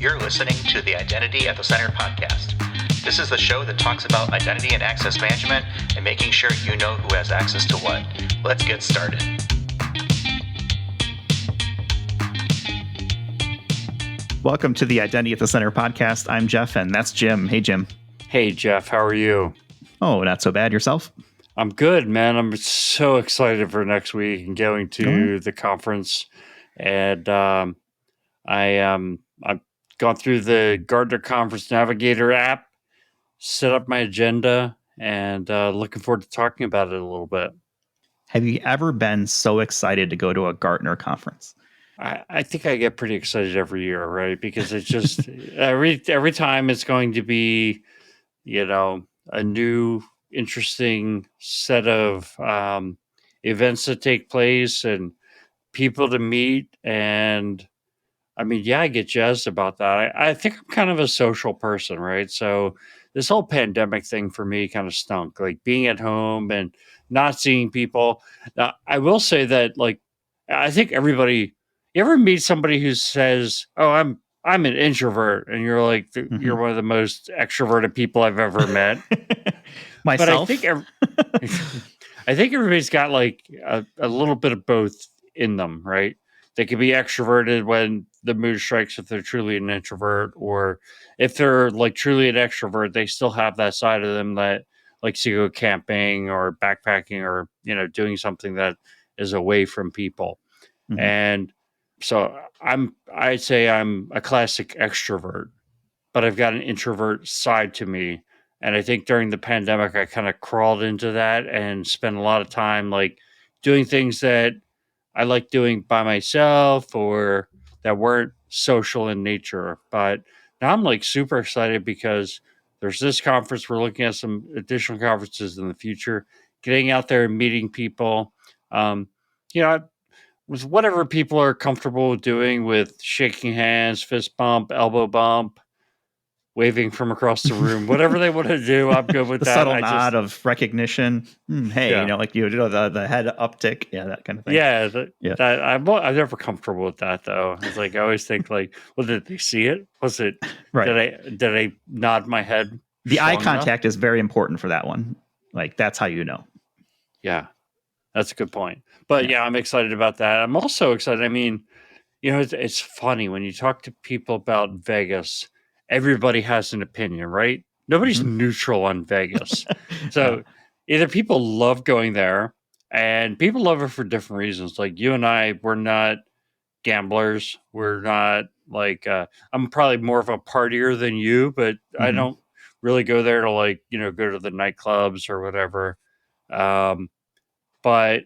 You're listening to the Identity at the Center podcast. This is the show that talks about identity and access management and making sure you know who has access to what. Let's get started. Welcome to the Identity at the Center podcast. I'm Jeff, and that's Jim. Hey, Jim. Hey, Jeff. How are you? Oh, not so bad. Yourself? I'm good, man. I'm so excited for next week and going to the conference. And I've gone through the Gartner Conference Navigator app, set up my agenda, and looking forward to talking about it a little bit. Have you ever been so excited to go to a Gartner conference? I think I get pretty excited every year, right? Because it's just every time it's going to be, a new interesting set of events that take place and people to meet. And I mean, yeah, I get jazzed about that. I think I'm kind of a social person, right? So this whole pandemic thing for me kind of stunk, like being at home and not seeing people. Now, I will say that, I think everybody, you ever meet somebody who says, "Oh, I'm an introvert," and you're like, you're one of the most extroverted people I've ever met. Myself, but I think everybody's got like a little bit of both in them, right? They can be extroverted when the mood strikes if they're truly an introvert, or if they're like truly an extrovert, they still have that side of them that likes to go camping or backpacking or doing something that is away from people. Mm-hmm. And so I'd say I'm a classic extrovert, but I've got an introvert side to me. And I think during the pandemic, I kind of crawled into that and spent a lot of time like doing things that I like doing by myself or that weren't social in nature. But now I'm like super excited because there's this conference. We're looking at some additional conferences in the future, getting out there and meeting people. With whatever people are comfortable doing, with shaking hands, fist bump, elbow bump, waving from across the room, whatever they want to do, I'm good with the that. Subtle nod of recognition. Hey, Yeah. The head uptick, that kind of thing. Yeah, I'm never comfortable with that though. It's like I always think like, well, did they see it? Was it right? Did I nod my head? The eye contact is very important for that one. Like that's how you know. Yeah, that's a good point. But yeah, I'm excited about that. I'm also excited. I mean, it's funny when you talk to people about Vegas. Everybody has an opinion, right? Nobody's neutral on Vegas. So either people love going there, and people love it for different reasons. Like you and I, we're not gamblers. We're not like, I'm probably more of a partier than you, but I don't really go there to go to the nightclubs or whatever. But,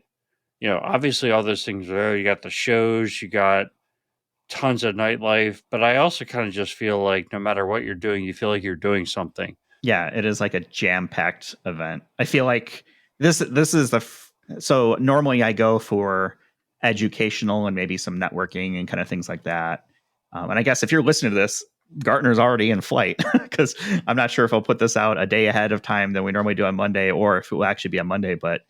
obviously all those things are there. You got the shows, you got tons of nightlife, but I also kind of just feel like no matter what you're doing, you feel like you're doing something. Yeah, it is like a jam-packed event. I feel like this is so normally I go for educational and maybe some networking and kind of things like that. And I guess if you're listening to this, Gartner's already in flight because I'm not sure if I'll put this out a day ahead of time than we normally do on Monday, or if it will actually be on Monday. But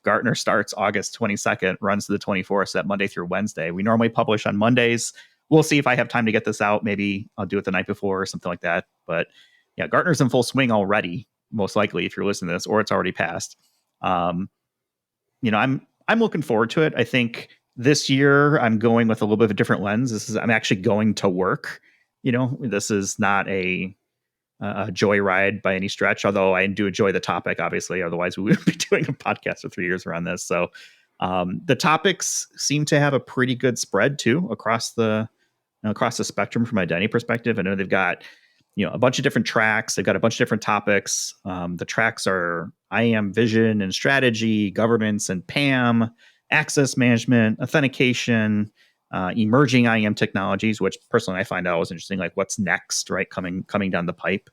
Gartner starts August 22nd, runs to the 24th, so that Monday through Wednesday. We normally publish on Mondays. We'll see if I have time to get this out. Maybe I'll do it the night before or something like that. But yeah, Gartner's in full swing already, most likely, if you're listening to this, or it's already passed. I'm looking forward to it. I think this year I'm going with a little bit of a different lens. I'm actually going to work. This is not a joyride by any stretch, although I do enjoy the topic, obviously. Otherwise, we wouldn't be doing a podcast for 3 years around this. So the topics seem to have a pretty good spread, too, across the spectrum from identity perspective. I know they've got a bunch of different tracks. They've got a bunch of different topics. The tracks are IAM vision and strategy, governance and PAM, access management, authentication, emerging IAM technologies, which personally I find out was interesting, like what's next, right? Coming down the pipe.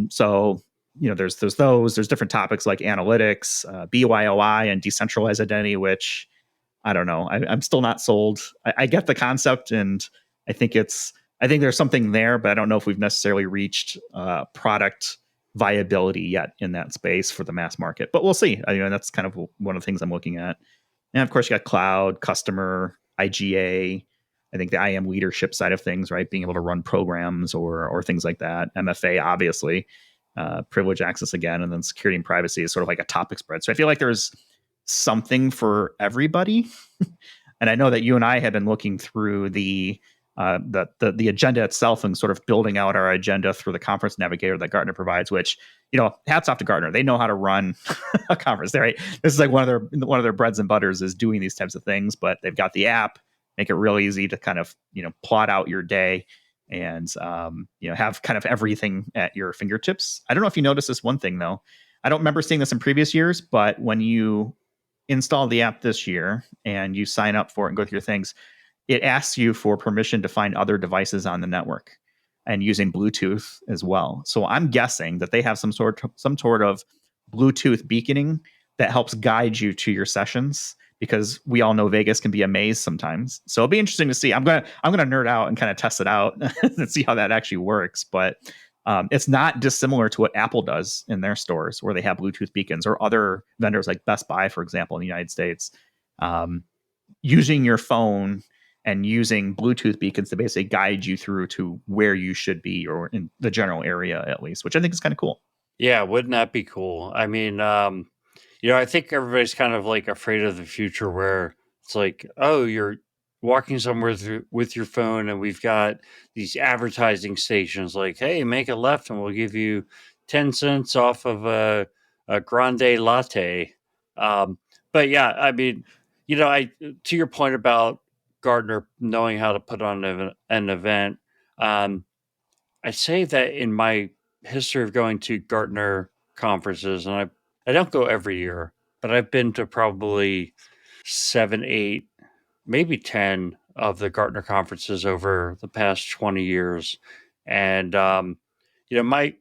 So there's those. There's different topics like analytics, BYOI, and decentralized identity, which I don't know. I'm still not sold. I get the concept, and I think there's something there, but I don't know if we've necessarily reached product viability yet in that space for the mass market. But we'll see. That's kind of one of the things I'm looking at. And of course, you got cloud, customer, IGA, I think the IAM leadership side of things, right, being able to run programs or things like that. MFA, obviously, privilege access again, and then security and privacy is sort of like a topic spread. So I feel like there's something for everybody. And I know that you and I have been looking through the agenda itself and sort of building out our agenda through the conference navigator that Gartner provides. Which, hats off to Gartner. They know how to run a conference. Right, this is like one of their breads and butters is doing these types of things. But they've got the app, make it real easy to kind of plot out your day and have kind of everything at your fingertips. I don't know if you noticed this one thing though. I don't remember seeing this in previous years, but when you install the app this year and you sign up for it and go through your things, it asks you for permission to find other devices on the network and using Bluetooth as well. So I'm guessing that they have some sort of Bluetooth beaconing that helps guide you to your sessions, because we all know Vegas can be a maze sometimes. So it'll be interesting to see. I'm gonna nerd out and kind of test it out and see how that actually works. But it's not dissimilar to what Apple does in their stores, where they have Bluetooth beacons, or other vendors like Best Buy, for example, in the United States, using your phone and using Bluetooth beacons to basically guide you through to where you should be, or in the general area at least, which I think is kind of cool. Yeah, wouldn't that be cool? I mean, I think everybody's kind of like afraid of the future where it's like, oh, you're walking somewhere with your phone, and we've got these advertising stations like, hey, make a left and we'll give you 10 cents off of a grande latte. Um, but yeah, I mean, to your point about Gardner knowing how to put on an event, um, I'd say that in my history of going to Gartner conferences, and I don't go every year, but I've been to probably 7, 8, maybe 10 of the Gartner conferences over the past 20 years. And my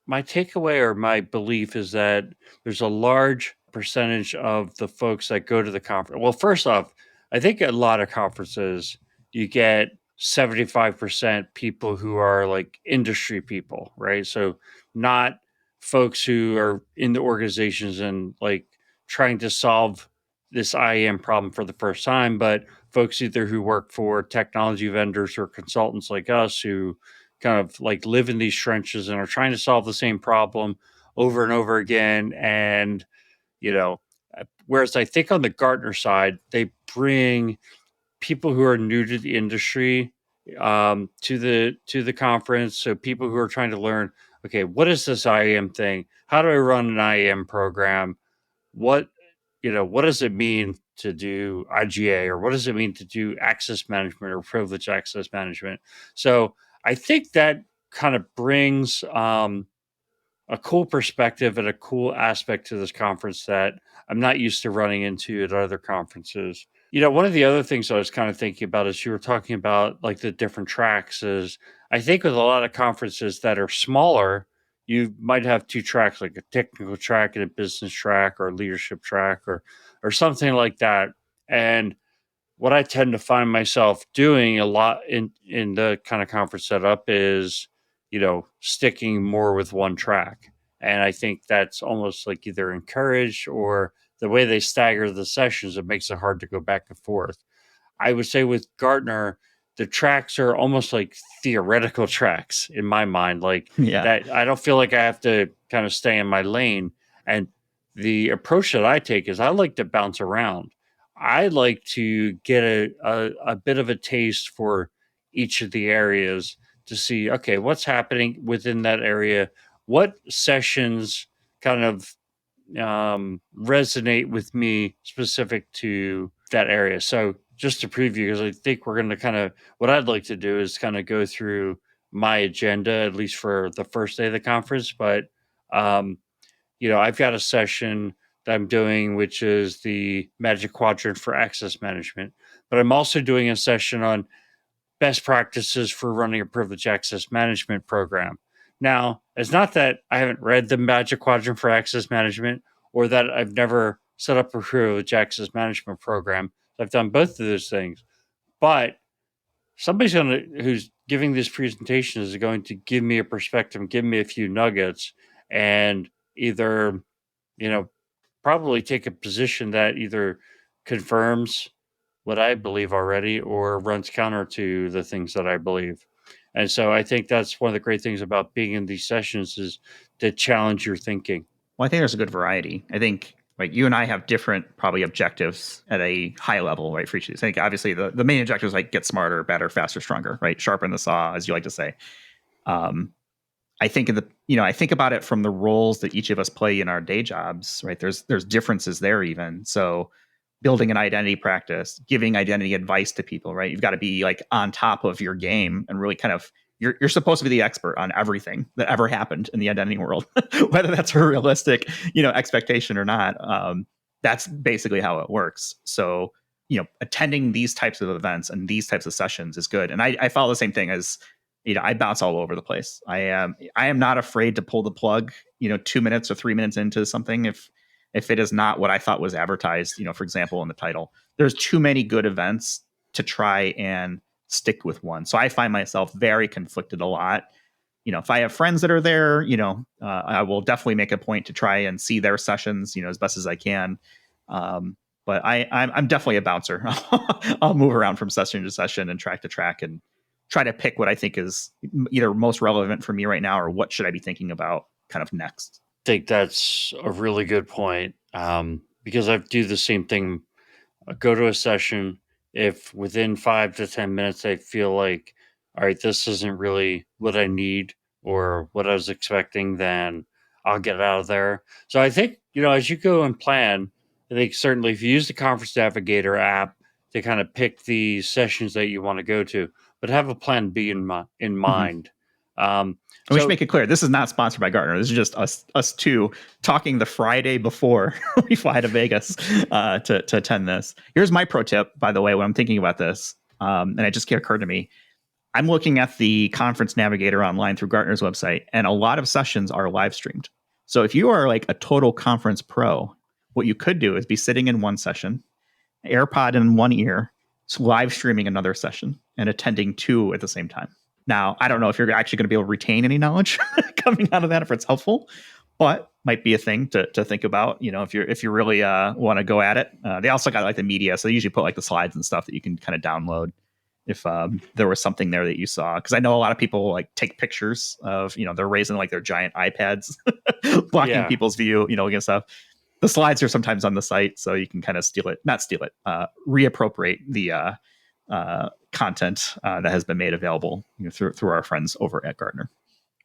takeaway or my belief is that there's a large percentage of the folks that go to the conference. Well, first off, I think a lot of conferences you get 75% people who are like industry people, right? So not folks who are in the organizations and like trying to solve this IAM problem for the first time, but folks either who work for technology vendors or consultants like us who kind of like live in these trenches and are trying to solve the same problem over and over again. And, you know, whereas I think on the Gartner side, they bring people who are new to the industry to the conference. So people who are trying to learn, okay, what is this IAM thing? How do I run an IAM program? What what does it mean to do IGA, or what does it mean to do access management or privilege access management? So I think that kind of brings a cool perspective and a cool aspect to this conference that I'm not used to running into at other conferences. One of the other things I was kind of thinking about as you were talking about like the different tracks is I think with a lot of conferences that are smaller, you might have two tracks, like a technical track and a business track or a leadership track or something like that. And what I tend to find myself doing a lot in the kind of conference setup is, sticking more with one track. And I think that's almost like either encouraged, or the way they stagger the sessions, it makes it hard to go back and forth. I would say with Gartner, the tracks are almost like theoretical tracks in my mind. Like Yeah. that, I don't feel like I have to kind of stay in my lane. And the approach that I take is I like to bounce around. I like to get a bit of a taste for each of the areas to see, okay, what's happening within that area? What sessions kind of resonate with me specific to that area. So just to preview, because I think we're going to kind of, what I'd like to do is kind of go through my agenda, at least for the first day of the conference. But, um, I've got a session that I'm doing, which is the Magic Quadrant for access management. But I'm also doing a session on best practices for running a privilege access management program. Now, it's not that I haven't read the Magic Quadrant for access management or that I've never set up a privilege access management program. I've done both of those things. But who's giving this presentation is going to give me a perspective, give me a few nuggets, and either, you know, probably take a position that either confirms what I believe already or runs counter to the things that I believe. And so I think that's one of the great things about being in these sessions is to challenge your thinking. Well, I think there's a good variety. I think like you and I have different probably objectives at a high level, right? For each of these. I think obviously the main objective is like get smarter, better, faster, stronger, right? Sharpen the saw, as you like to say. Um, I think of I think about it from the roles that each of us play in our day jobs, right? There's differences there even. So building an identity practice, giving identity advice to people, right? You've got to be like on top of your game and really kind of you're supposed to be the expert on everything that ever happened in the identity world, whether that's a realistic, expectation or not. That's basically how it works. So, attending these types of events and these types of sessions is good. And I follow the same thing as, I bounce all over the place. I am not afraid to pull the plug, 2 minutes or 3 minutes into something if it is not what I thought was advertised, for example, in the title. There's too many good events to try and stick with one. So I find myself very conflicted a lot. If I have friends that are there, I will definitely make a point to try and see their sessions, as best as I can. But I'm definitely a bouncer. I'll move around from session to session and track to track and try to pick what I think is either most relevant for me right now or what should I be thinking about kind of next. I think that's a really good point, because I do the same thing. I go to a session. If within 5 to 10 minutes I feel like, all right, this isn't really what I need or what I was expecting, then I'll get out of there. So I think, as you go and plan, I think certainly if you use the Conference Navigator app to kind of pick the sessions that you want to go to, but have a plan B in mind. Um, we should make it clear, this is not sponsored by Gartner. This is just us two talking the Friday before we fly to Vegas to attend this. Here's my pro tip, by the way, when I'm thinking about this, and it just occurred to me. I'm looking at the Conference Navigator online through Gartner's website, and a lot of sessions are live streamed. So if you are like a total conference pro, what you could do is be sitting in one session, AirPod in one ear, live streaming another session, and attending two at the same time. Now, I don't know if you're actually going to be able to retain any knowledge coming out of that, if it's helpful, but might be a thing to think about. If you really want to go at it. They also got like the media, so they usually put like the slides and stuff that you can kind of download if there was something there that you saw. Because I know a lot of people like take pictures of, they're raising like their giant iPads, blocking people's view, against stuff. The slides are sometimes on the site, so you can kind of reappropriate the content that has been made available through our friends over at Gartner.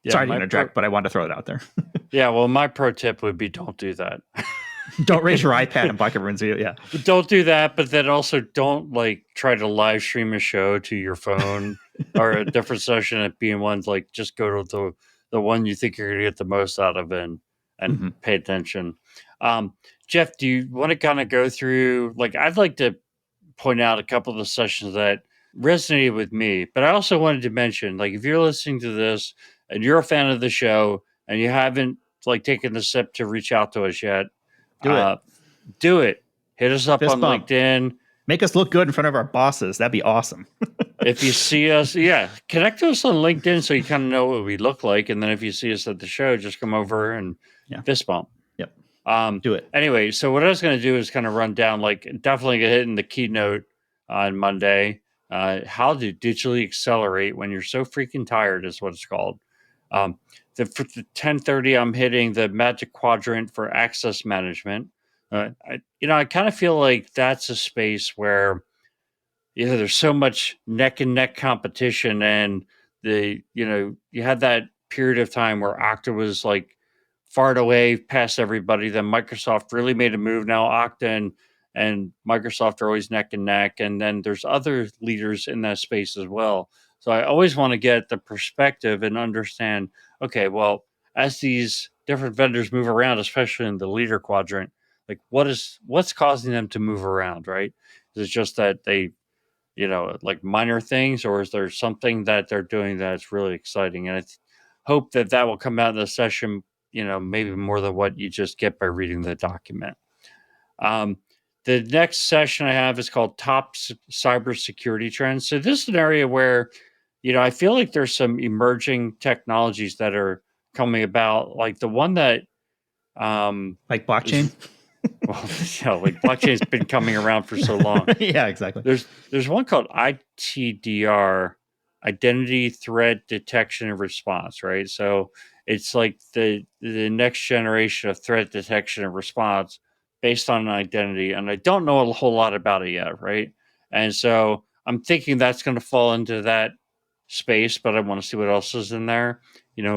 Sorry to interject, but I wanted to throw it out there. Yeah, well, my pro tip would be don't do that. Don't raise your iPad and block everyone's view. Yeah, don't do that. But then also don't like try to live stream a show to your phone or a different session at being one. Like just go to the one you think you're gonna get the most out of and pay attention. Jeff, do you want to kind of go through? Like, I'd like to point out a couple of the sessions that resonated with me, but I also wanted to mention, like, if you're listening to this and you're a fan of the show and you haven't like taken the step to reach out to us yet, do it. Hit us up on LinkedIn. Make us look good in front of our bosses. That'd be awesome. If you see us, connect to us on LinkedIn so you kind of know what we look like. And then if you see us at the show, just come over and fist bump. Yep. Do it. Anyway, so what I was going to do is kind of run down, like, definitely get hit in the keynote on Monday. How to digitally accelerate when you're so freaking tired is what it's called. For the 10:30, I'm hitting the Magic Quadrant for access management. I kind of feel like that's a space where there's so much neck and neck competition, and you had that period of time where Okta was like far away past everybody. Then Microsoft really made a move. Now Okta and Microsoft are always neck and neck, and then there's other leaders in that space as well. So I always want to get the perspective and understand, okay, well, as these different vendors move around, especially in the leader quadrant, like what's causing them to move around, right? Is it just that they, like minor things, or is there something that they're doing that's really exciting? And I hope that will come out in the session, maybe more than what you just get by reading the document. The next session I have is called Top Cybersecurity Trends. So this is an area where, I feel like there's some emerging technologies that are coming about. Like the one that, like blockchain. Well, like blockchain's been coming around for so long. Yeah, exactly. There's one called ITDR, Identity Threat Detection and Response, right? So it's like the next generation of threat detection and response based on an identity, and I don't know a whole lot about it yet, right? And so I'm thinking that's going to fall into that space, but I want to see what else is in there.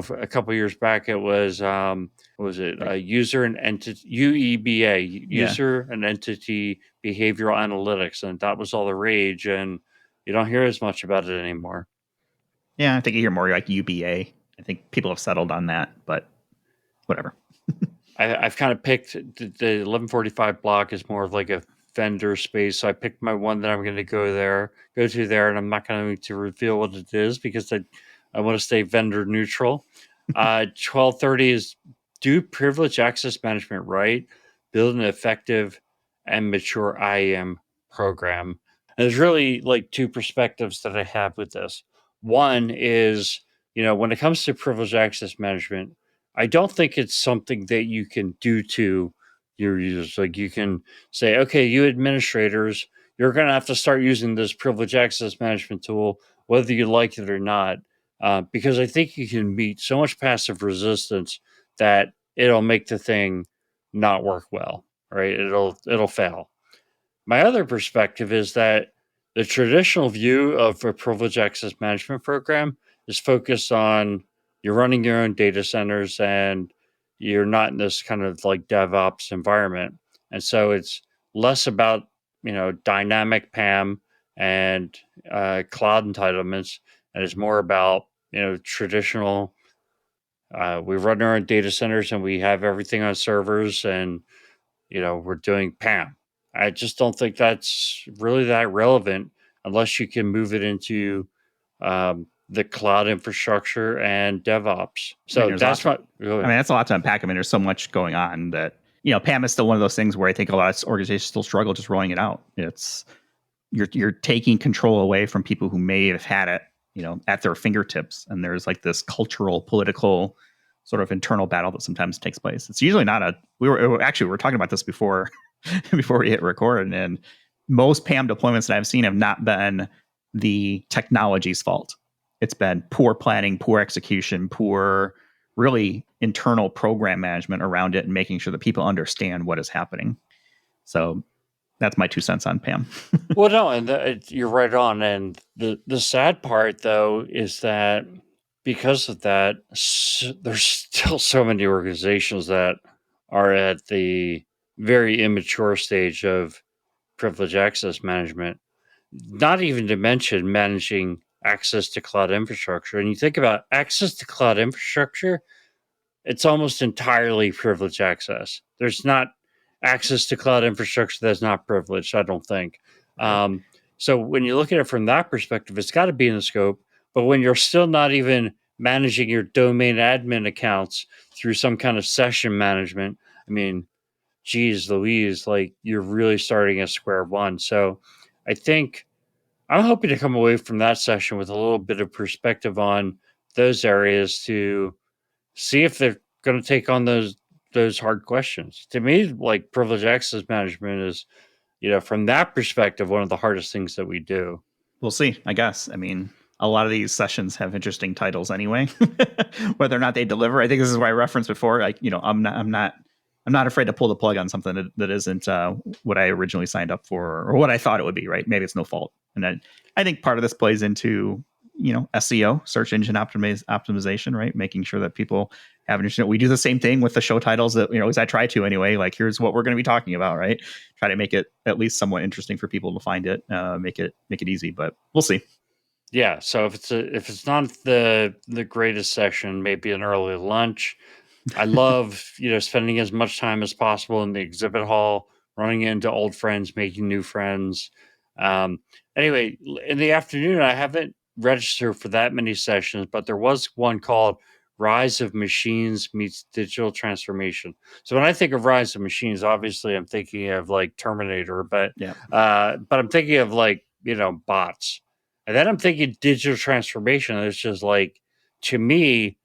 For a couple of years back, it was what was it? Like, User and entity UEBA, yeah. user and entity behavioral analytics, and that was all the rage. And you don't hear as much about it anymore. Yeah, I think you hear more like UBA. I think people have settled on that, but whatever. I've kind of picked the 1145 block is more of like a vendor space. So I picked my one that I'm going to go to there, and I'm not going to reveal what it is because I want to stay vendor neutral. 1230 is do privilege access management right, build an effective and mature IAM program. And there's really like two perspectives that I have with this. One is, when it comes to privilege access management, I don't think it's something that you can do to your users. Like you can say, okay, you administrators, you're going to have to start using this privilege access management tool, whether you like it or not, because I think you can meet so much passive resistance that it'll make the thing not work well, right? It'll fail. My other perspective is that the traditional view of a privilege access management program is focused on you're running your own data centers and you're not in this kind of like DevOps environment. And so it's less about, dynamic PAM and cloud entitlements. And it's more about, traditional, we run our own data centers and we have everything on servers and we're doing PAM. I just don't think that's really that relevant unless you can move it into the cloud infrastructure and DevOps. So that's what. That's a lot to unpack. I mean, there's so much going on that PAM is still one of those things where I think a lot of organizations still struggle just rolling it out. It's you're taking control away from people who may have had it, at their fingertips, and there's like this cultural, political sort of internal battle that sometimes takes place. It's usually not a. We were talking about this before before we hit record, and most PAM deployments that I've seen have not been the technology's fault. It's been poor planning, poor execution, poor really internal program management around it and making sure that people understand what is happening. So that's my 2 cents on PAM. Well, no, and you're right on. And the sad part, though, is that because of that, there's still so many organizations that are at the very immature stage of privilege access management, not even to mention managing access to cloud infrastructure. And you think about access to cloud infrastructure, it's almost entirely privileged access. There's not access to cloud infrastructure that's not privileged, I don't think. Right. So when you look at it from that perspective, it's got to be in the scope. But when you're still not even managing your domain admin accounts through some kind of session management, I mean, geez Louise, like you're really starting at square one. So I think I'm hoping to come away from that session with a little bit of perspective on those areas to see if they're going to take on those hard questions. To me, like privileged access management is, from that perspective, one of the hardest things that we do. We'll see, I guess. I mean, a lot of these sessions have interesting titles anyway, whether or not they deliver. I think this is why I referenced before. Like, I'm not afraid to pull the plug on something that isn't what I originally signed up for or what I thought it would be. Right? Maybe it's no fault. And then I think part of this plays into SEO, search engine optimization, right? Making sure that people have an interest. We do the same thing with the show titles that as I try to anyway. Like, here's what we're going to be talking about, right? Try to make it at least somewhat interesting for people to find it, make it easy. But we'll see. Yeah. So if it's not the greatest session, maybe an early lunch. I love spending as much time as possible in the exhibit hall, running into old friends, making new friends. Anyway, in the afternoon, I haven't registered for that many sessions, but there was one called Rise of Machines Meets Digital Transformation. So when I think of Rise of Machines, obviously I'm thinking of like Terminator, but Yeah. but I'm thinking of like, bots. And then I'm thinking digital transformation. It's just like, to me,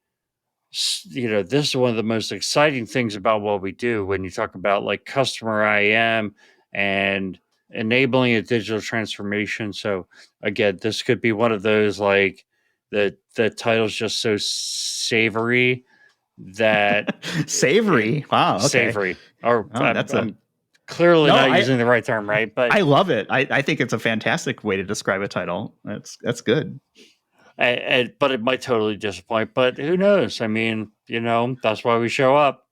this is one of the most exciting things about what we do when you talk about like customer IAM and enabling a digital transformation. So again, this could be one of those like the title's just so savory that Savory. Wow. Okay. savory. Or Oh, that's a I'm clearly no. not using the right term, right? But I love it. I think it's a fantastic way to describe a title. That's good. but it might totally disappoint. But who knows? I mean, that's why we show up.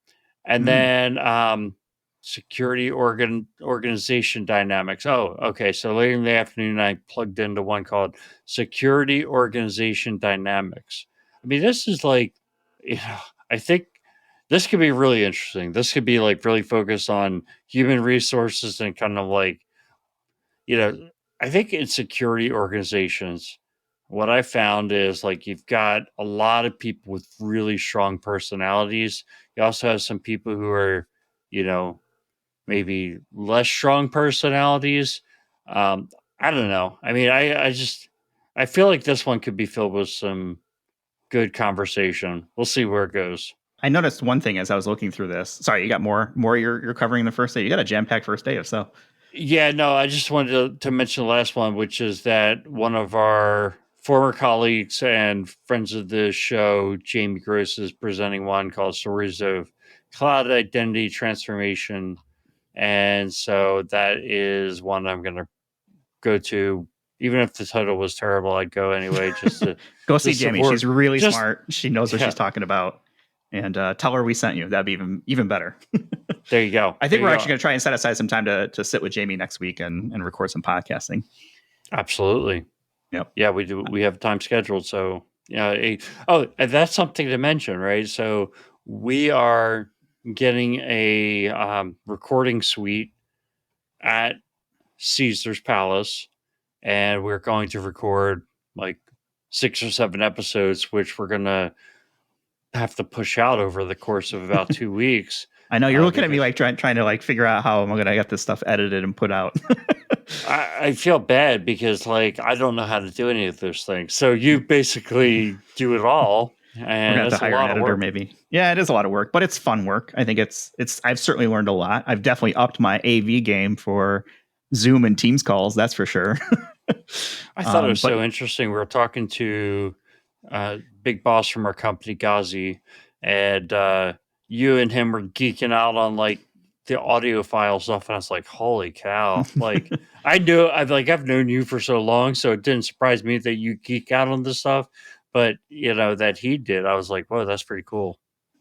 And then security organization dynamics. Oh, okay. So later in the afternoon, I plugged into one called security organization dynamics. I mean, this is like, I think this could be really interesting. This could be like really focused on human resources and kind of like, I think in security organizations, what I found is like you've got a lot of people with really strong personalities. You also have some people who are, you know, maybe less strong personalities. Um, I don't know. I mean, I feel like this one could be filled with some good conversation. We'll see where it goes. I noticed one thing as I was looking through this. Sorry, you got more you're covering the first day. You got a jam-packed first day if so. Yeah, no, I just wanted to mention the last one, which is that one of our former colleagues and friends of the show, Jamie Gross, is presenting one called Stories of Cloud Identity Transformation. And so that is one I'm going to go to. Even if the title was terrible, I'd go anyway just to Go see Jamie. support. She's really Just, smart. She knows what yeah, she's talking about. And tell her we sent you. That'd be even better. there you go. I think we're actually going to try and set aside some time to sit with Jamie next week and record some podcasting. Absolutely. Yep. Yeah, we do. We have time scheduled. So, yeah. And that's something to mention, right? So, we are getting a recording suite at Caesar's Palace, and we're going to record like 6 or 7 episodes, which we're going to have to push out over the course of about 2 weeks. I know you're looking at me like trying to like figure out how I'm going to get this stuff edited and put out. I feel bad because like I don't know how to do any of those things. So you basically do it all, and we're gonna have to hire an editor, work. maybe. Yeah, it is a lot of work, but it's fun work. I think it's. I've certainly learned a lot. I've definitely upped my AV game for Zoom and Teams calls. That's for sure. I thought it was so interesting. We were talking to big boss from our company, Ghazi, and you and him were geeking out on like the audiophile stuff, and I was like, "Holy cow!" Like I've known you for so long, so it didn't surprise me that you geek out on this stuff. But that he did, I was like, "Whoa, that's pretty cool."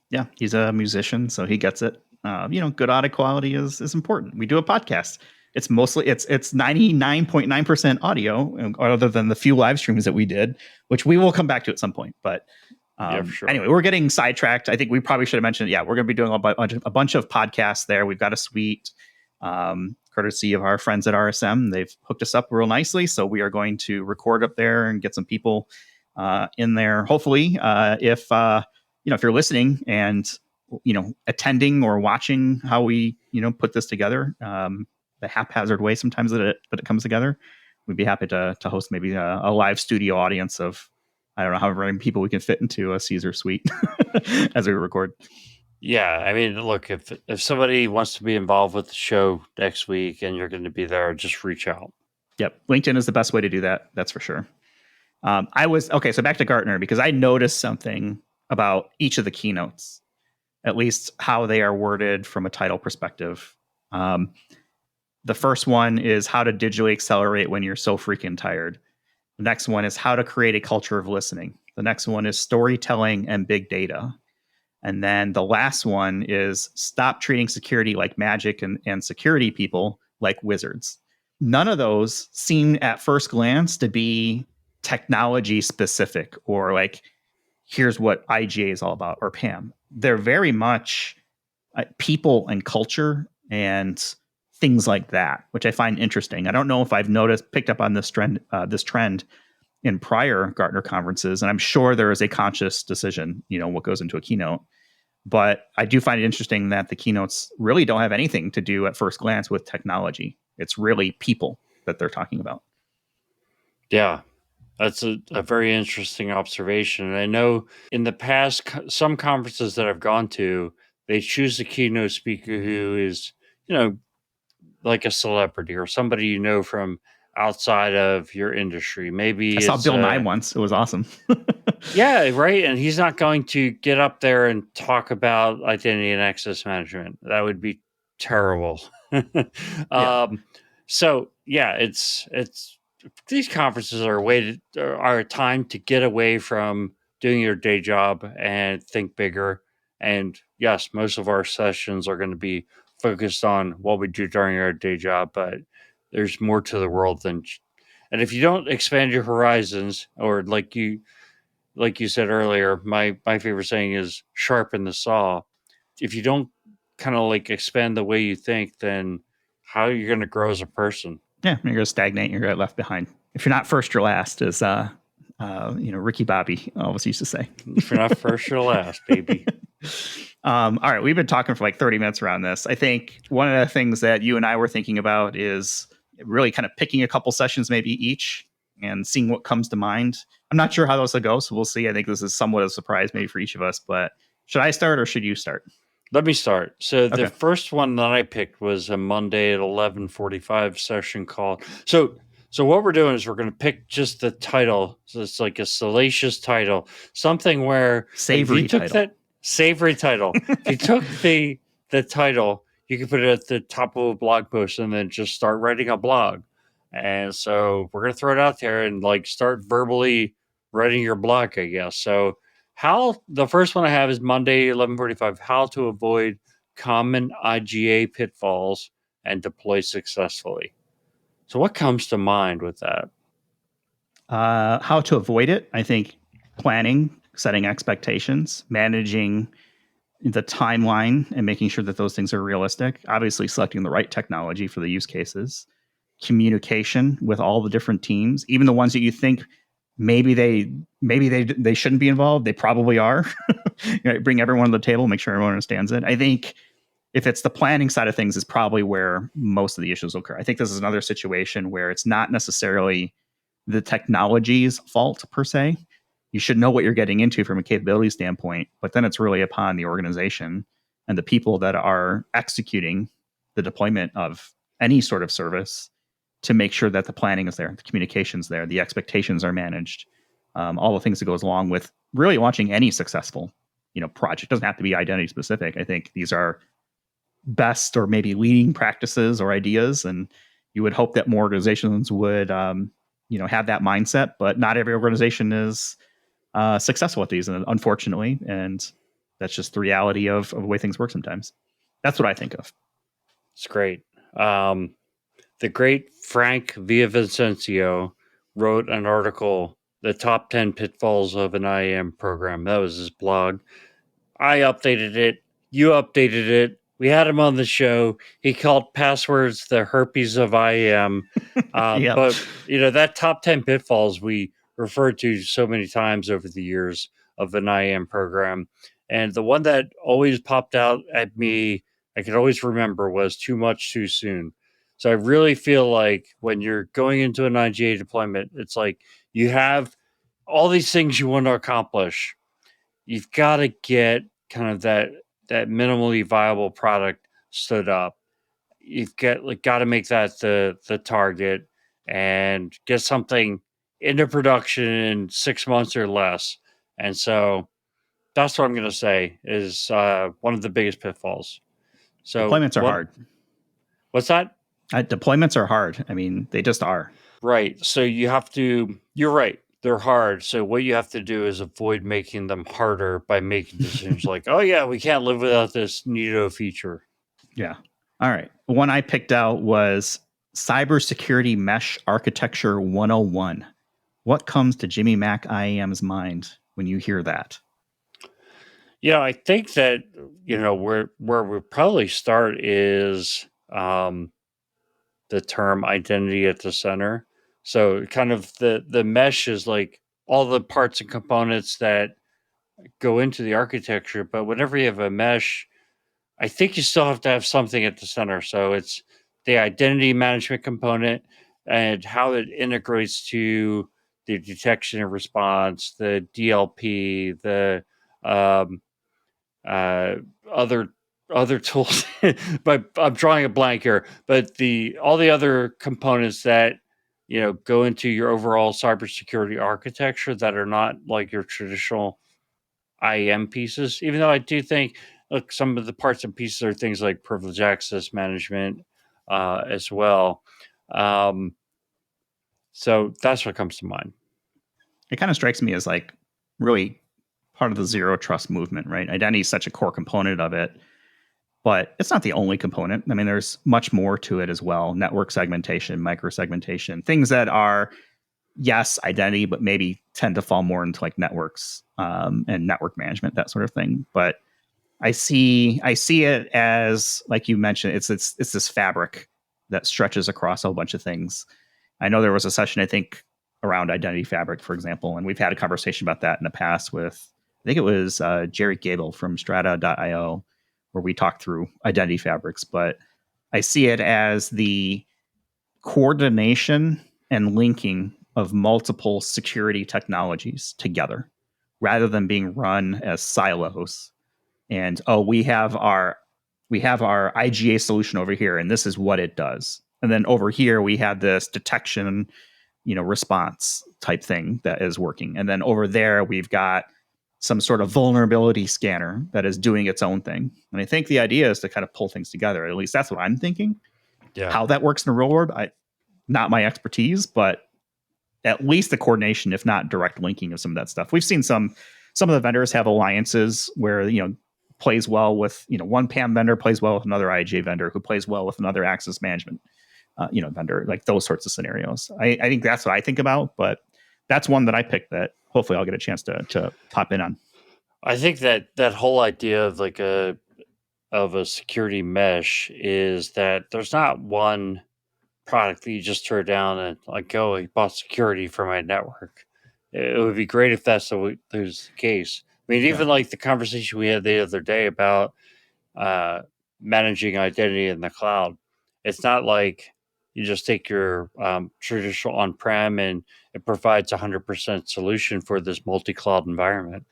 Yeah, he's a musician, so he gets it. Good audio quality is important. We do a podcast. It's mostly it's 99.9% audio, other than the few live streams that we did, which we will come back to at some point. But yeah, for sure. Anyway, we're getting sidetracked. I think we probably should have mentioned. Yeah, we're going to be doing a bunch of podcasts there. We've got a suite, courtesy of our friends at RSM. They've hooked us up real nicely, so we are going to record up there and get some people in there. Hopefully, if you're listening and attending or watching how we put this together, the haphazard way sometimes that it comes together, we'd be happy to host maybe a live studio audience of, I don't know, however many people we can fit into a Caesar suite as we record. Yeah, I mean, look, if somebody wants to be involved with the show next week and you're going to be there, just reach out. Yep, LinkedIn is the best way to do that. That's for sure. So back to Gartner, because I noticed something about each of the keynotes, at least how they are worded from a title perspective. The first one is how to digitally accelerate when you're so freaking tired. The next one is how to create a culture of listening. The next one is storytelling and big data. And then the last one is stop treating security like magic and security people like wizards. None of those seem at first glance to be technology specific or like, here's what IGA is all about or PAM. They're very much people and culture and things like that, which I find interesting. I don't know if I've picked up on this trend in prior Gartner conferences, and I'm sure there is a conscious decision, what goes into a keynote. But I do find it interesting that the keynotes really don't have anything to do at first glance with technology. It's really people that they're talking about. Yeah. That's a very interesting observation. And I know in the past, some conferences that I've gone to, they choose a keynote speaker who is, you know, like a celebrity or somebody you know from outside of your industry. I Maybe saw it's Bill Nye once. It was awesome. yeah, right. And he's not going to get up there and talk about identity and access management. That would be terrible. Yeah. um, so yeah, it's these conferences are a way to, are a time to get away from doing your day job and think bigger. And yes, most of our sessions are going to be focused on what we do during our day job, but there's more to the world than. And if you don't expand your horizons, or like you said earlier, my favorite saying is sharpen the saw. If you don't kind of like expand the way you think, then how are you going to grow as a person? Yeah, you're gonna stagnate. You're gonna get left behind. If you're not first, you're last, as Ricky Bobby always used to say. If you're not first, you're last, baby. All right, we've been talking for like 30 minutes around this. I think one of the things that you and I were thinking about is really kind of picking a couple sessions, maybe each, and seeing what comes to mind. I'm not sure how those will go, so we'll see. I think this is somewhat of a surprise, maybe for each of us. But should I start or should you start? Let me start. So the Okay. first one that I picked was a Monday at 11:45 session called. So what we're doing is we're going to pick just the title. So it's like a salacious title, something where like if you Savory took title. that savory title, if you took the title, you could put it at the top of a blog post and then just start writing a blog. And so we're going to throw it out there and like start verbally writing your blog, I guess. So how the first one I have is Monday 11:45. How to avoid common IGA pitfalls and deploy successfully. So what comes to mind with that? How to avoid it? I think planning, setting expectations, managing the timeline, and making sure that those things are realistic. Obviously, selecting the right technology for the use cases, communication with all the different teams, even the ones that you think maybe they shouldn't be involved. They probably are. Bring everyone to the table, make sure everyone understands it. I think if it's the planning side of things is probably where most of the issues occur. I think this is another situation where it's not necessarily the technology's fault per se. You should know what you're getting into from a capability standpoint, but then it's really upon the organization and the people that are executing the deployment of any sort of service to make sure that the planning is there, the communication's there, the expectations are managed, all the things that goes along with really launching any successful, project. It doesn't have to be identity specific. I think these are best or maybe leading practices or ideas, and you would hope that more organizations would have that mindset, but not every organization is successful at these, and unfortunately, and that's just the reality of the way things work sometimes. That's what I think of. It's great. The great Frank Villavicencio wrote an article, The Top 10 Pitfalls of an IAM Program. That was his blog. I updated it. You updated it. We had him on the show. He called passwords the herpes of IAM. Yep. But, that top 10 pitfalls we referred to so many times over the years of an IAM program. And the one that always popped out at me, I could always remember, was too much too soon. So I really feel like when you're going into an IGA deployment, it's like you have all these things you want to accomplish. You've got to get kind of that minimally viable product stood up. You've got to make that the target and get something into production in 6 months or less. And so that's what I'm going to say is one of the biggest pitfalls. So Deployments are hard. What's that? Deployments are hard. I mean, they just are. Right. So you're right. They're hard. So what you have to do is avoid making them harder by making decisions like, oh yeah, we can't live without this neato feature. Yeah. All right. One I picked out was Cybersecurity Mesh Architecture 101. What comes to Jimmy Mac IAM's mind when you hear that? I think that, where we probably start is the term identity at the center. So kind of the mesh is like all the parts and components that go into the architecture. But whenever you have a mesh, I think you still have to have something at the center. So it's the identity management component and how it integrates to the detection and response, the DLP, the um, uh, other other tools. But I'm drawing a blank here. But the all the other components that go into your overall cybersecurity architecture that are not like your traditional IAM pieces. Even though I do think, look, some of the parts and pieces are things like privilege access management as well. Um, so that's what comes to mind. It kind of strikes me as like really part of the zero trust movement, right? Identity is such a core component of it, but it's not the only component. I mean, there's much more to it as well. Network segmentation, micro-segmentation, things that are, yes, identity, but maybe tend to fall more into like networks and network management, that sort of thing. But I see it as, like you mentioned, it's this fabric that stretches across a whole bunch of things. I know there was a session, I think, around identity fabric, for example, and we've had a conversation about that in the past with, I think it was Jerry Gable from Strata.io, where we talked through identity fabrics. But I see it as the coordination and linking of multiple security technologies together rather than being run as silos. And we have our IGA solution over here, and this is what it does. And then over here we have this detection, response type thing that is working. And then over there we've got some sort of vulnerability scanner that is doing its own thing. And I think the idea is to kind of pull things together. At least that's what I'm thinking. Yeah. How that works in the real world, not my expertise, but at least the coordination, if not direct linking of some of that stuff. We've seen some of the vendors have alliances where, plays well with, one PAM vendor plays well with another IGA vendor who plays well with another access management, vendor, like those sorts of scenarios. I think that's what I think about, but that's one that I picked that hopefully I'll get a chance to pop in on. I think that whole idea of like a security mesh is that there's not one product that you just turn down and like, oh, I bought security for my network. It would be great if that's the case. I mean, even like the conversation we had the other day about managing identity in the cloud. It's not like you just take your traditional on-prem and it provides 100% solution for this multi-cloud environment.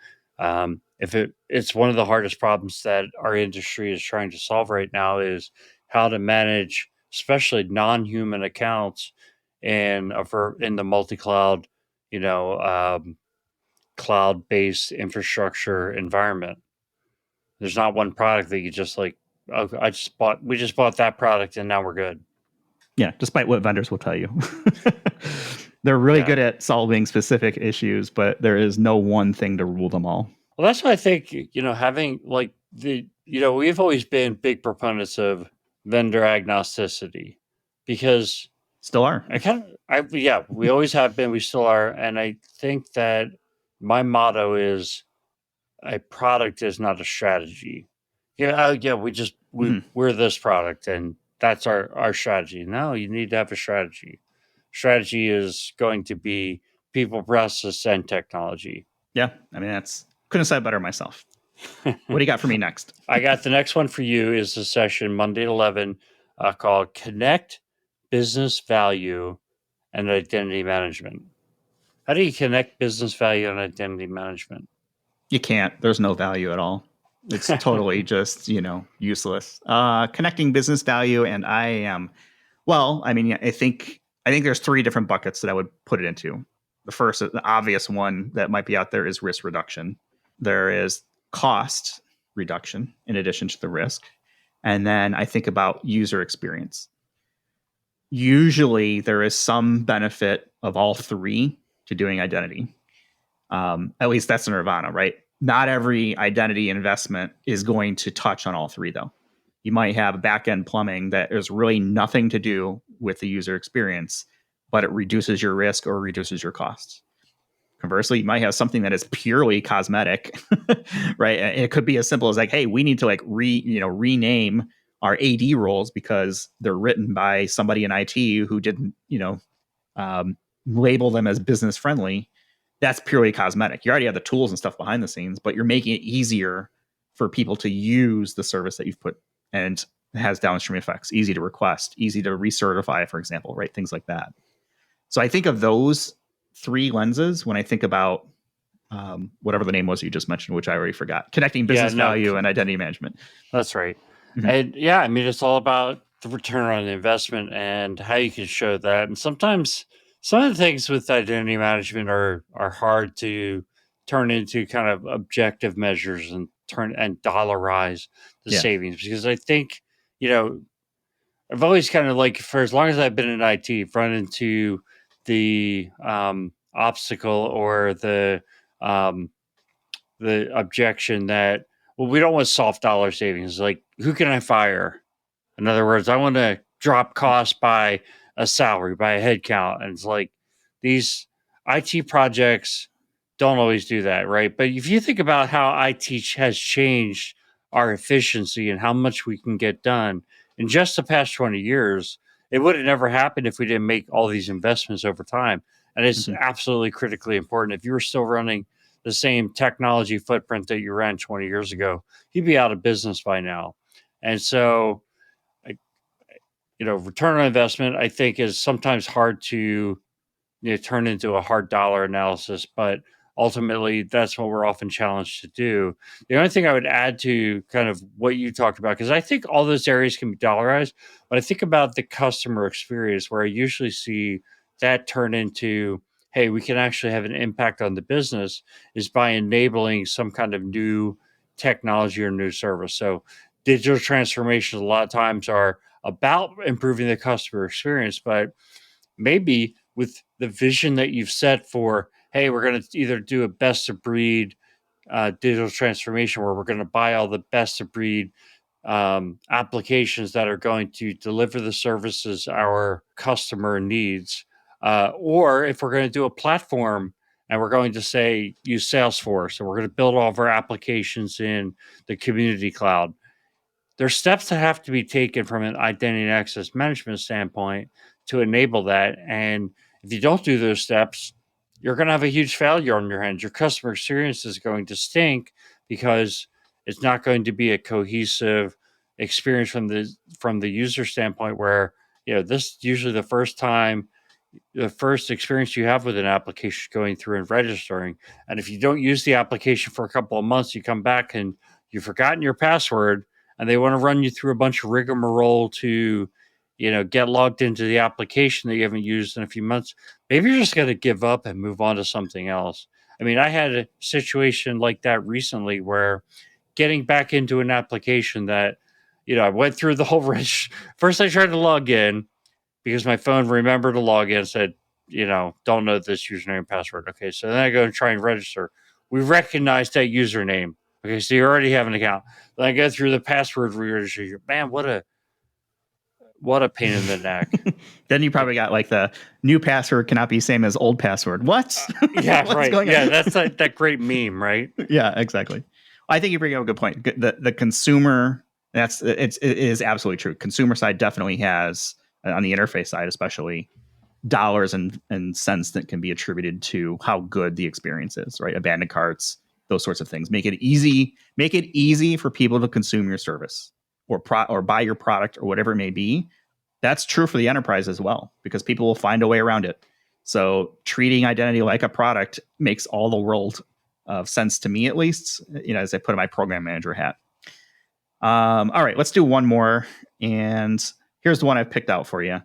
If it's one of the hardest problems that our industry is trying to solve right now is how to manage, especially non-human accounts in the multi-cloud, cloud-based infrastructure environment. There's not one product that you just like, oh, we just bought that product and now we're good. Yeah, despite what vendors will tell you. They're really good at solving specific issues, but there is no one thing to rule them all. Well, that's why I think, having like we've always been big proponents of vendor agnosticity because still are. We always have been, we still are. And I think that my motto is a product is not a strategy. We're this product and that's our strategy. No, you need to have a strategy. Strategy is going to be people, process, and technology. Yeah, I mean, couldn't have said it better myself. What do you got for me next? I got the next one for you is a session Monday at 11 called Connect Business Value and Identity Management. How do you connect business value and identity management? You can't. There's no value at all. It's totally just, useless. Connecting business value and IAM. Well, I mean, I think there's three different buckets that I would put it into. The first, the obvious one that might be out there is risk reduction. There is cost reduction in addition to the risk. And then I think about user experience. Usually there is some benefit of all three to doing identity. At least that's nirvana, right? Not every identity investment is going to touch on all three, though. You might have back-end plumbing that is really nothing to do with the user experience, but it reduces your risk or reduces your costs. Conversely, you might have something that is purely cosmetic, right? And it could be as simple as like, hey, we need to like rename our AD roles because they're written by somebody in IT who didn't, label them as business friendly. That's purely cosmetic. You already have the tools and stuff behind the scenes, but you're making it easier for people to use the service that you've put, and it has downstream effects. Easy to request, easy to recertify, for example, right? Things like that. So I think of those three lenses when I think about whatever the name was you just mentioned, which I already forgot. Connecting business value and identity management. That's right. Mm-hmm. And yeah, I mean, it's all about the return on investment and how you can show that. And sometimes some of the things with identity management are hard to turn into kind of objective measures and dollarize the savings, because I think, I've always kind of, like, for as long as I've been in IT, run into the obstacle or the objection that, well, we don't want soft dollar savings. Like, who can I fire? In other words, I want to drop costs by a salary, by a head count. And it's like, these IT projects don't always do that, right? But if you think about how IT has changed our efficiency and how much we can get done in just the past 20 years, it would have never happened if we didn't make all these investments over time. And it's absolutely critically important. If you were still running the same technology footprint that you ran 20 years ago, you'd be out of business by now. And so, return on investment, I think, is sometimes hard to turn into a hard dollar analysis, but ultimately that's what we're often challenged to do. The only thing I would add to kind of what you talked about, because I think all those areas can be dollarized, but I think about the customer experience, where I usually see that turn into, hey, we can actually have an impact on the business, is by enabling some kind of new technology or new service. So digital transformations a lot of times are about improving the customer experience, but maybe with the vision that you've set for, hey, we're going to either do a best of breed digital transformation, where we're going to buy all the best of breed applications that are going to deliver the services our customer needs, or if we're going to do a platform and we're going to say use Salesforce, and we're going to build all of our applications in the community cloud. There's steps that have to be taken from an identity and access management standpoint to enable that. And if you don't do those steps, you're going to have a huge failure on your hands. Your customer experience is going to stink, because it's not going to be a cohesive experience from the user standpoint, where, this is usually the first experience you have with an application going through and registering. And if you don't use the application for a couple of months, you come back and you've forgotten your password, and they want to run you through a bunch of rigmarole to, get logged into the application that you haven't used in a few months. Maybe you're just going to give up and move on to something else. I mean, I had a situation like that recently, where getting back into an application that, I went through the whole first I tried to log in, because my phone remembered to log in, said, don't know this username and password. Okay, so then I go and try and register. We recognize that username. Okay, so you already have an account. Then I go through the password re-registration. Man, what a pain in the neck. Then you probably got like the new password cannot be same as old password. What? Yeah, right. Yeah, that's that great meme, right? Yeah, exactly. I think you bring up a good point. The consumer, it is absolutely true. Consumer side definitely has, on the interface side especially, dollars and cents that can be attributed to how good the experience is, right? Abandoned carts, those sorts of things. Make it easy for people to consume your service or buy your product or whatever it may be. That's true for the enterprise as well, because people will find a way around it. So treating identity like a product makes all the world of sense to me, at least, as I put in my program manager hat. All right, let's do one more. And here's the one I've picked out for you.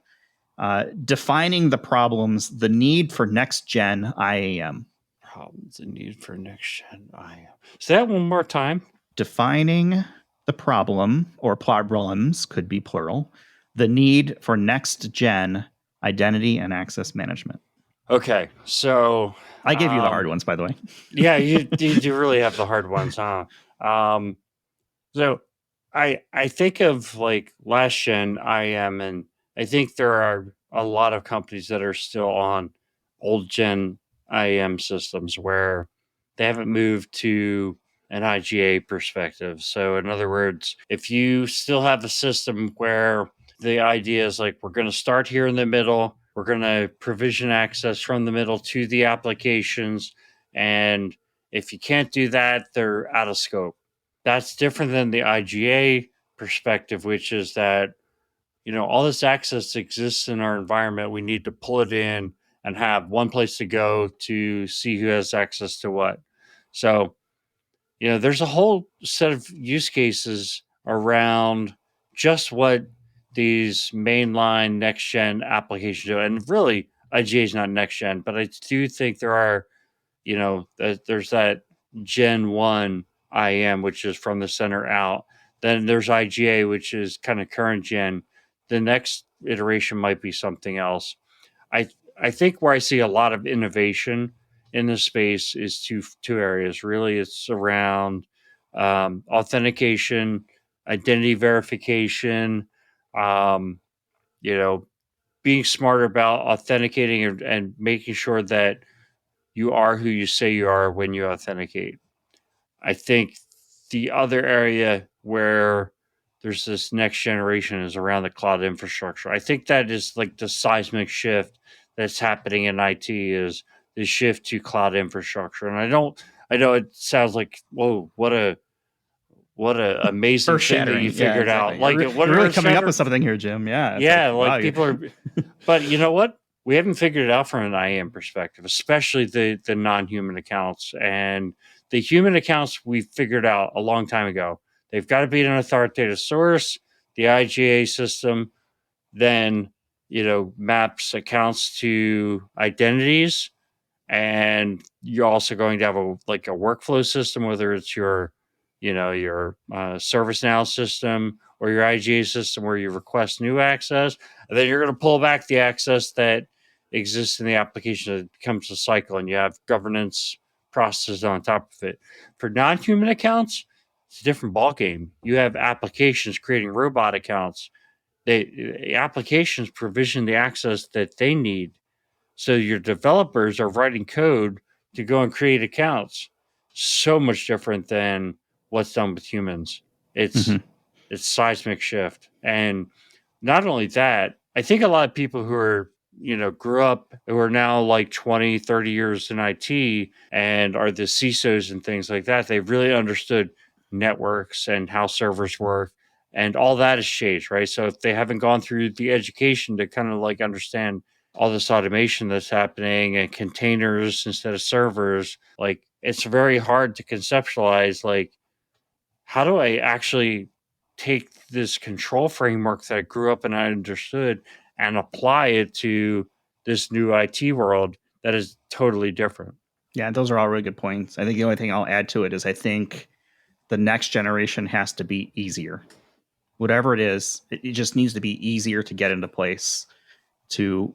Defining the problems, the need for next gen IAM. Problems, the need for next gen IAM. Say that one more time. Defining the problem, or problems, could be plural, the need for next gen identity and access management. Okay, so I gave you the hard ones, by the way. Yeah, you really have the hard ones, huh? So I think of like last gen IAM, and I think there are a lot of companies that are still on old gen IAM systems, where they haven't moved to an IGA perspective. So in other words, if you still have a system where the idea is like, we're going to start here in the middle, we're going to provision access from the middle to the applications, and if you can't do that, they're out of scope. That's different than the IGA perspective, which is that, all this access exists in our environment. We need to pull it in and have one place to go to see who has access to what. So, there's a whole set of use cases around just what these mainline next gen applications do. And really, IGA is not next gen, but I do think there are, there's that Gen 1 IAM, which is from the center out. Then there's IGA, which is kind of current gen. The next iteration might be something else. I I think where I see a lot of innovation in this space is two areas. Really, it's around authentication, identity verification, um, you know, being smarter about authenticating and making sure that you are who you say you are when you authenticate. I think the other area where there's this next generation is around the cloud infrastructure. I think that is like the seismic shift that's happening in IT is the shift to cloud infrastructure. And I know it sounds like, whoa, what a amazing Earth thing that you shattering. Yeah, figured out. exactly. Like what You're an really earth coming up shatter. with something here, Jim. Yeah. It's like, Yeah, wow. like people are, but you know what? We haven't figured it out from an IAM perspective, especially the non-human accounts. And the human accounts we figured out a long time ago. They've got to be an authoritative source. The IGA system then, maps accounts to identities, and you're also going to have a workflow system, whether it's your ServiceNow system or your IGA system where you request new access, and then you're going to pull back the access that exists in the application. It becomes a cycle, and you have governance processes on top of it. For non-human accounts, it's a different ballgame. You have applications creating robot accounts. The applications provision the access that they need, so your developers are writing code to go and create accounts. So much different than what's done with humans. It's Mhm. it's seismic shift. And not only that, I think a lot of people who are, grew up who are now like 20, 30 years in IT and are the CISOs and things like that, they've really understood networks and how servers work. And all that has changed, right? So if they haven't gone through the education to kind of like understand all this automation that's happening and containers instead of servers, like it's very hard to conceptualize like how do I actually take this control framework that I grew up and I understood and apply it to this new IT world that is totally different. Yeah, those are all really good points. I think the only thing I'll add to it is I think the next generation has to be easier. Whatever it is, it just needs to be easier to get into place to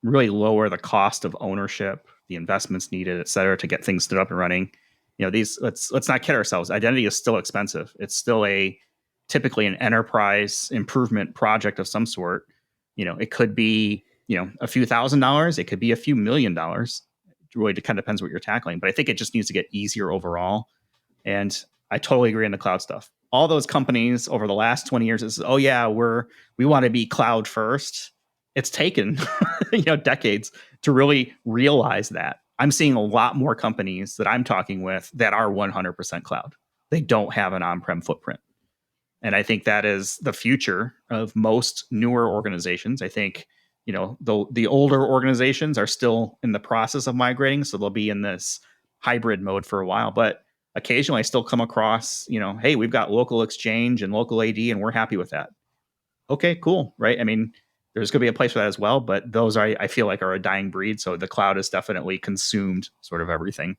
really lower the cost of ownership, the investments needed, et cetera, to get things stood up and running. These let's not kid ourselves. Identity is still expensive. It's still typically an enterprise improvement project of some sort. It could be a few $1,000s. It could be a few $1,000,000. It really kind of depends what you're tackling. But I think it just needs to get easier overall. And I totally agree on the cloud stuff. All those companies over the last 20 years is, oh yeah, we want to be cloud first. It's taken decades to really realize that. I'm seeing a lot more companies that I'm talking with that are 100% cloud. They don't have an on-prem footprint. And I think that is the future of most newer organizations. I think, the older organizations are still in the process of migrating, so they'll be in this hybrid mode for a while. But occasionally I still come across, hey, we've got local exchange and local AD and we're happy with that. Okay, cool. Right. I mean, there's going to be a place for that as well, but those I feel like are a dying breed. So the cloud has definitely consumed sort of everything.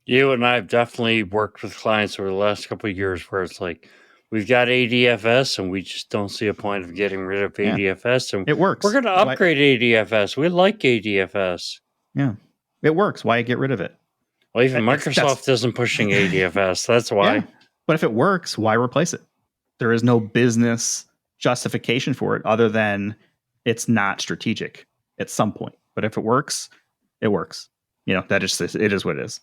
You and I have definitely worked with clients over the last couple of years where it's like we've got ADFS and we just don't see a point of getting rid of Yeah, ADFS, and it works. we're going to upgrade ADFS. We like ADFS. Yeah, it works. Why get rid of it? Well, even Microsoft isn't pushing ADFS. That's why. Yeah, but if it works, why replace it? There is no business justification for it other than it's not strategic at some point. But if it works, it works. That is it is what it is.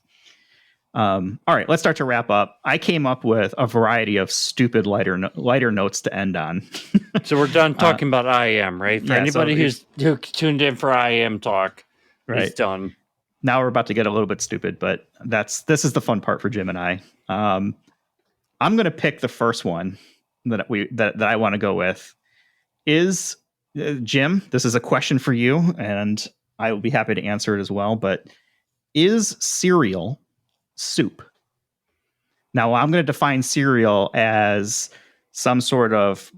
All right, let's start to wrap up. I came up with a variety of stupid lighter notes to end on. So we're done talking about IAM, right? For anybody who tuned in for IAM talk, right, it's done. Now we're about to get a little bit stupid, but this is the fun part for Jim and I. I'm going to pick the first one that I want to go with. Is Jim? This is a question for you, and I will be happy to answer it as well. But is cereal soup? Now, I'm going to define cereal as some sort of,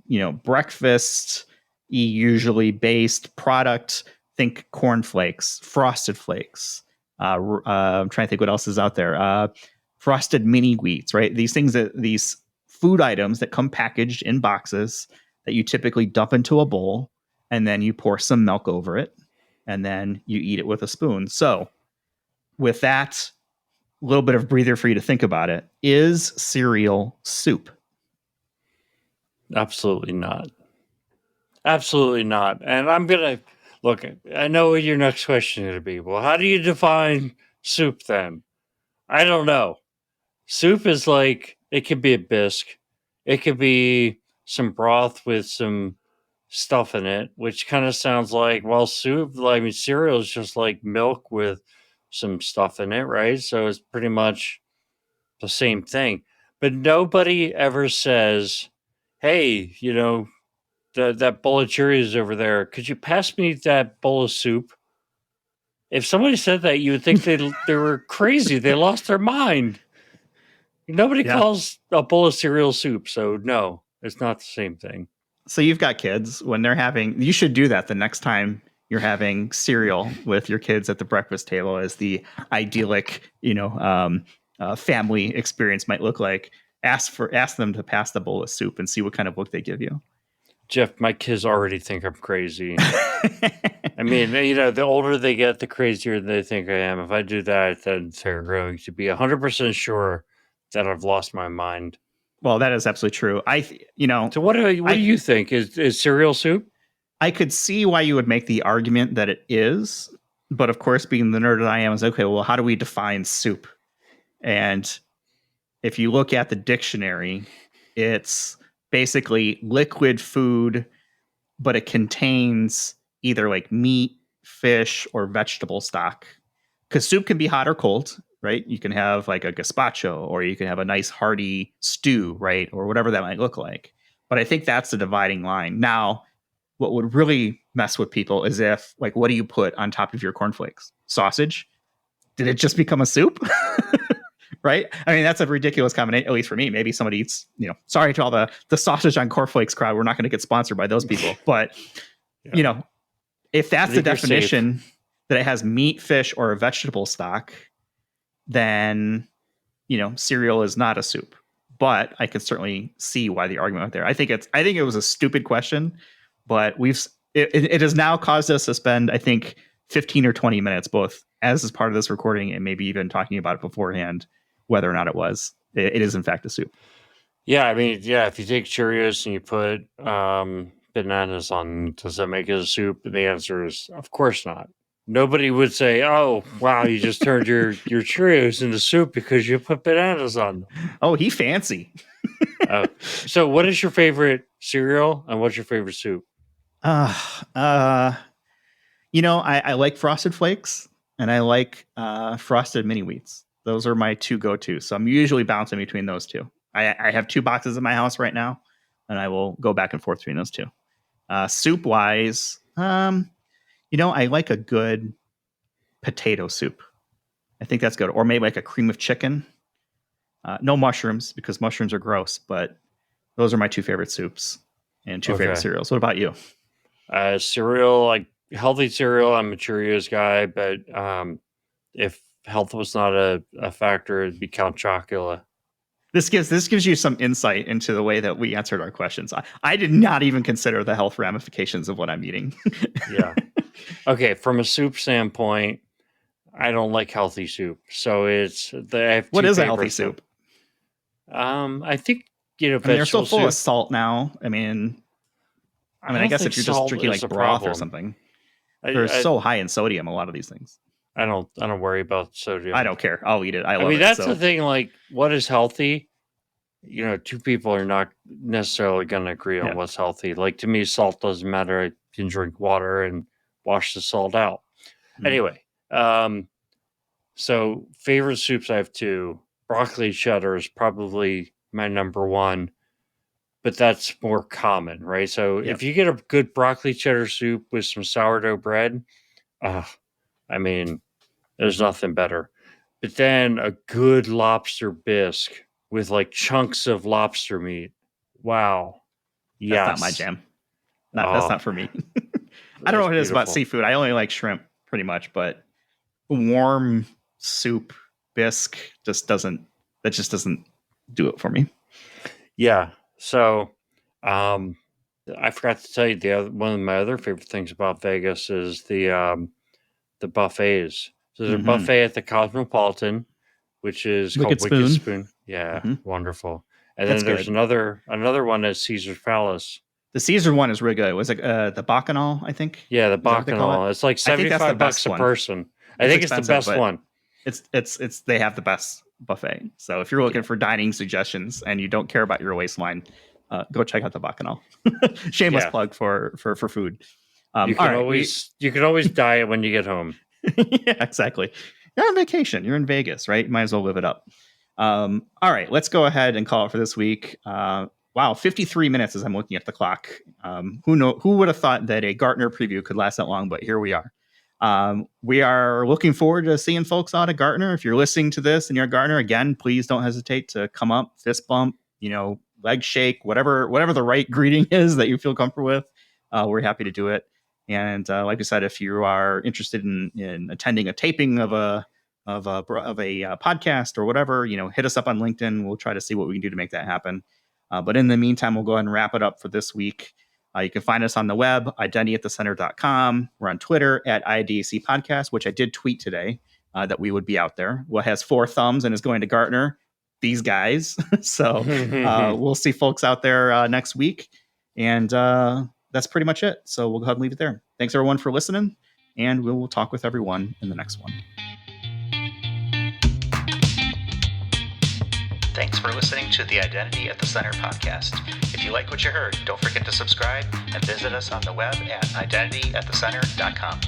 breakfast usually based product. Think cornflakes, frosted flakes. I'm trying to think what else is out there. Frosted mini wheats, right? These food items that come packaged in boxes that you typically dump into a bowl, and then you pour some milk over it, and then you eat it with a spoon. So, with that little bit of breather for you to think about it, is cereal soup? Absolutely not. Absolutely not. And I'm going to look, I know what your next question is going to be. Well, how do you define soup then? I don't know. Soup is like, it could be a bisque, it could be some broth with some stuff in it, which kind of sounds like, well, soup, I mean, cereal is just like milk with some stuff in it, right? So it's pretty much the same thing. But nobody ever says, hey, that bowl of Cheerios over there, could you pass me that bowl of soup? If somebody said that, you would think they were crazy. They lost their mind. Nobody calls a bowl of cereal soup, so no, it's not the same thing. So you've got kids. When they're having, you should do that the next time you're having cereal with your kids at the breakfast table, as the idyllic, family experience might look like. Ask them to pass the bowl of soup and see what kind of look they give you. Jeff, my kids already think I'm crazy. I mean, the older they get, the crazier they think I am. If I do that, then they're going to be 100% sure that I've lost my mind. Well, that is absolutely true. So what do you think? Is cereal soup? I could see why you would make the argument that it is, but of course, being the nerd that I am, is okay. Well, how do we define soup? And if you look at the dictionary, it's basically liquid food, but it contains either like meat, fish, or vegetable stock. Because soup can be hot or cold, right? You can have like a gazpacho, or you can have a nice hearty stew, right? Or whatever that might look like. But I think that's the dividing line. Now, what would really mess with people is if, like, what do you put on top of your cornflakes? Sausage? Did it just become a soup? Right? I mean, that's a ridiculous combination, at least for me. Maybe somebody eats, sorry to all the sausage on cornflakes crowd. We're not going to get sponsored by those people. But, if that's the definition, that it has meat, fish, or a vegetable stock, then, cereal is not a soup. But I could certainly see why the argument went there. I think it was a stupid question, but it has now caused us to spend, I think, 15 or 20 minutes, both as part of this recording and maybe even talking about it beforehand, whether or not it is in fact a soup. Yeah, I mean, if you take Cheerios and you put bananas on, does that make it a soup? And the answer is, of course not. Nobody would say, oh, wow, you just turned your Cheerios into soup because you put bananas on them. Oh, he fancy. So what is your favorite cereal and what's your favorite soup? I like Frosted Flakes and I like Frosted Mini Wheats. Those are my two go-tos. So I'm usually bouncing between those two. I have 2 boxes in my house right now, and I will go back and forth between those two. Soup-wise, I like a good potato soup. I think that's good. Or maybe like a cream of chicken. No mushrooms, because mushrooms are gross, but those are my 2 favorite soups and 2 favorite cereals. What about you? Cereal, like healthy cereal. I'm a Cheerios guy, but if health was not a factor, it'd be Count Chocula. This gives you some insight into the way that we answered our questions. I did not even consider the health ramifications of what I'm eating. Yeah. Okay. From a soup standpoint, I don't like healthy soup. So what is a healthy soup? I think, they're so full of salt now. I guess if you're just drinking like broth or something, they're so high in sodium, a lot of these things. I don't worry about sodium. I don't care. I'll eat it. I love it. That's the thing. Like, what is healthy? 2 people are not necessarily going to agree on what's healthy. Like, to me, salt doesn't matter. I can drink water and wash the salt out. Anyway, so favorite soups, I have 2. Broccoli cheddar is probably my number 1, but that's more common, right? So if you get a good broccoli cheddar soup with some sourdough bread, I mean, there's nothing better. But then a good lobster bisque with like chunks of lobster meat. Wow. That's not my Yes. jam. That's Oh, not for me. I don't know that's what it is about beautiful. seafood. I only like shrimp pretty much, but warm soup bisque just doesn't do it for me. Yeah. So, I forgot to tell you one of my other favorite things about Vegas is the buffets. So there's a buffet at the Cosmopolitan, which is Wicked called Wicked Spoon. Spoon. Yeah, Mhm. wonderful. And That's then there's good. another one at Caesar's Palace. The Caesar one is really good. Was it the Bacchanal, I think? Yeah, the Is that what they call it? Bacchanal. It's like I think that's the $75 best a one. person. I It's think it's the expensive, best but one. it's they have the best buffet. So if you're looking for dining suggestions and you don't care about your waistline, go check out the Bacchanal. Shameless plug for food. You can always diet when you get home. Yeah, exactly. You're on vacation. You're in Vegas, right? Might as well live it up. All right, let's go ahead and call it for this week. Wow, 53 minutes as I'm looking at the clock. Who would have thought that a Gartner preview could last that long? But here we are. We are looking forward to seeing folks out at Gartner. If you're listening to this and you're at Gartner, again, please don't hesitate to come up, fist bump, leg shake, whatever the right greeting is that you feel comfortable with. We're happy to do it. And like I said, if you are interested in attending a taping of a podcast or whatever, hit us up on LinkedIn. We'll try to see what we can do to make that happen. But in the meantime, we'll go ahead and wrap it up for this week. You can find us on the web, identityatthecenter.com. We're on Twitter at IDC Podcast, which I did tweet today that we would be out there. What has 4 thumbs and is going to Gartner? These guys. So we'll see folks out there next week. And that's pretty much it. So we'll go ahead and leave it there. Thanks, everyone, for listening. And we will talk with everyone in the next one. Thanks for listening to the Identity at the Center podcast. If you like what you heard, don't forget to subscribe and visit us on the web at identityatthecenter.com.